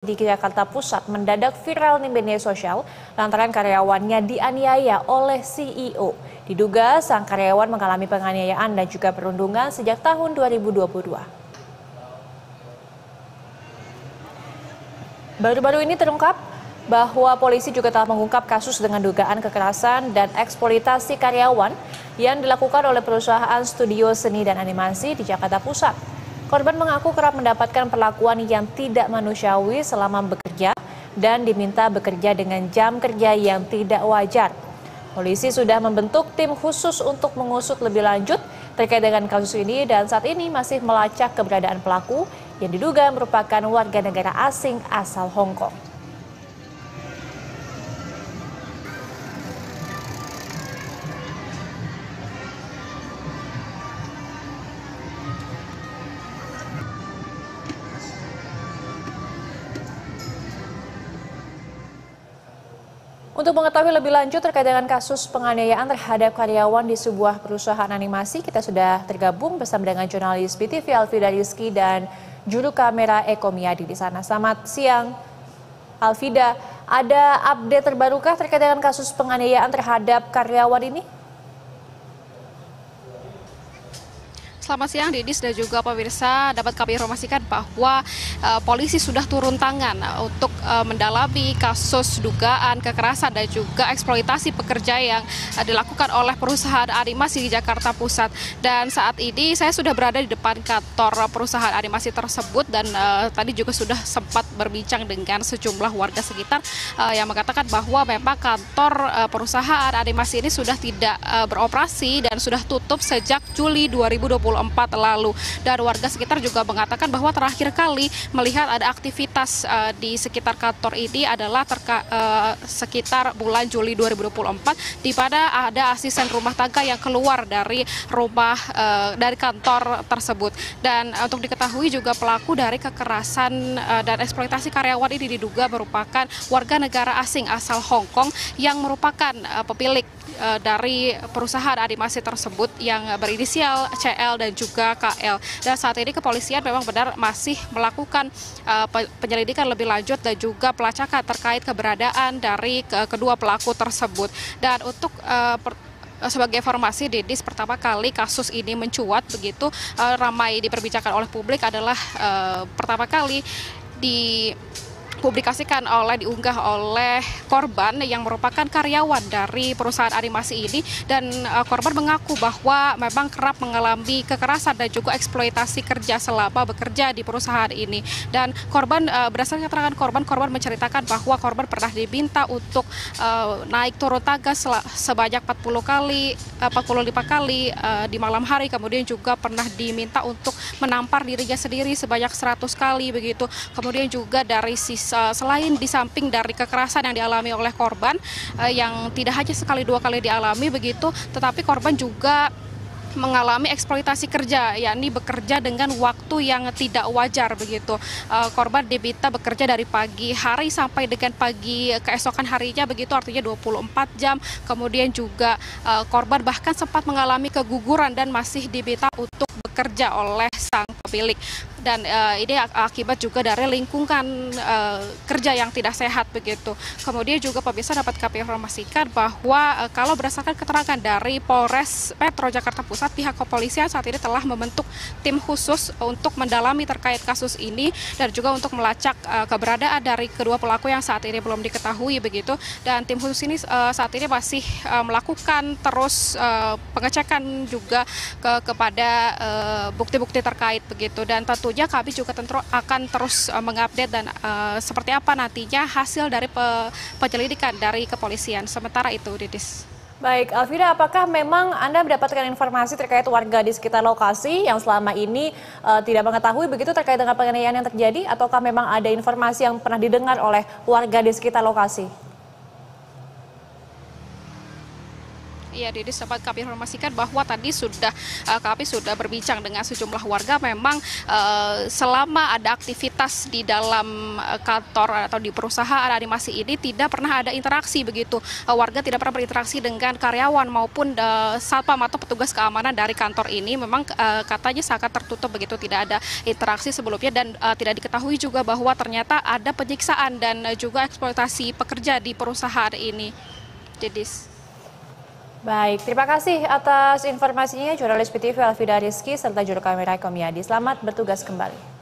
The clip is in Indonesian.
di Jakarta Pusat mendadak viral di media sosial lantaran karyawannya dianiaya oleh CEO. Diduga sang karyawan mengalami penganiayaan dan juga perundungan sejak tahun 2022. Baru-baru ini terungkap bahwa polisi juga telah mengungkap kasus dengan dugaan kekerasan dan eksploitasi karyawan yang dilakukan oleh perusahaan studio seni dan animasi di Jakarta Pusat. Korban mengaku kerap mendapatkan perlakuan yang tidak manusiawi selama bekerja dan diminta bekerja dengan jam kerja yang tidak wajar. Polisi sudah membentuk tim khusus untuk mengusut lebih lanjut terkait dengan kasus ini dan saat ini masih melacak keberadaan pelaku yang diduga merupakan warga negara asing asal Hong Kong. Untuk mengetahui lebih lanjut terkait dengan kasus penganiayaan terhadap karyawan di sebuah perusahaan animasi, kita sudah tergabung bersama dengan jurnalis BTV Alvida Rizky dan juru kamera Eko Miyadi di sana. Selamat siang, Alvida. Ada update terbarukah terkait dengan kasus penganiayaan terhadap karyawan ini? Selamat siang Didis dan juga pemirsa, dapat kami informasikan bahwa polisi sudah turun tangan untuk mendalami kasus dugaan kekerasan dan juga eksploitasi pekerja yang dilakukan oleh perusahaan animasi di Jakarta Pusat. Dan saat ini saya sudah berada di depan kantor perusahaan animasi tersebut dan tadi juga sudah sempat berbincang dengan sejumlah warga sekitar yang mengatakan bahwa memang kantor perusahaan animasi ini sudah tidak beroperasi dan sudah tutup sejak Juli 2024 lalu, dan warga sekitar juga mengatakan bahwa terakhir kali melihat ada aktivitas di sekitar kantor ini adalah sekitar bulan Juli 2024, di mana ada asisten rumah tangga yang keluar dari dari kantor tersebut. Dan untuk diketahui juga pelaku dari kekerasan dan eksploitasi karyawan ini diduga merupakan warga negara asing asal Hong Kong yang merupakan pemilik dari perusahaan animasi tersebut yang berinisial CL dan juga KL. Dan saat ini kepolisian memang benar masih melakukan penyelidikan lebih lanjut dan juga pelacakan terkait keberadaan dari kedua pelaku tersebut. Dan untuk sebagai informasi, Didis, pertama kali kasus ini mencuat begitu ramai diperbincangkan oleh publik adalah pertama kali dipublikasikan diunggah oleh korban yang merupakan karyawan dari perusahaan animasi ini, dan korban mengaku bahwa memang kerap mengalami kekerasan dan juga eksploitasi kerja selama bekerja di perusahaan ini. Dan korban berdasarkan keterangan korban menceritakan bahwa korban pernah diminta untuk naik turun tangga sebanyak 45 kali di malam hari, kemudian juga pernah diminta untuk menampar dirinya sendiri sebanyak 100 kali begitu. Kemudian juga dari selain di samping dari kekerasan yang dialami oleh korban yang tidak hanya sekali dua kali dialami begitu, tetapi korban juga mengalami eksploitasi kerja, yakni bekerja dengan waktu yang tidak wajar begitu. Korban diminta bekerja dari pagi hari sampai dengan pagi keesokan harinya begitu, artinya 24 jam. Kemudian juga korban bahkan sempat mengalami keguguran dan masih diminta untuk bekerja oleh sang pemilik. Dan ini akibat juga dari lingkungan kerja yang tidak sehat begitu. Kemudian juga pemirsa dapat kami informasikan bahwa kalau berdasarkan keterangan dari Polres Metro Jakarta Pusat, pihak kepolisian saat ini telah membentuk tim khusus untuk mendalami terkait kasus ini dan juga untuk melacak keberadaan dari kedua pelaku yang saat ini belum diketahui begitu. Dan tim khusus ini saat ini masih melakukan terus pengecekan juga kepada bukti-bukti terkait begitu. Dan tentunya kami juga akan terus mengupdate dan seperti apa nantinya hasil dari penyelidikan dari kepolisian. Sementara itu, Didis. Baik, Alvida, apakah memang Anda mendapatkan informasi terkait warga di sekitar lokasi yang selama ini tidak mengetahui begitu terkait dengan penganiayaan yang terjadi, ataukah memang ada informasi yang pernah didengar oleh warga di sekitar lokasi? Iya, Didi, sempat kami informasikan bahwa tadi kami sudah berbincang dengan sejumlah warga. Memang selama ada aktivitas di dalam kantor atau di perusahaan animasi ini tidak pernah ada interaksi begitu. Warga tidak pernah berinteraksi dengan karyawan maupun satpam atau petugas keamanan dari kantor ini. Memang katanya sangat tertutup begitu, tidak ada interaksi sebelumnya, dan tidak diketahui juga bahwa ternyata ada penyiksaan dan juga eksploitasi pekerja di perusahaan ini. Dedis. Baik, terima kasih atas informasinya jurnalis PTV Alvida Rizky serta juru kamera Komiadi. Selamat bertugas kembali.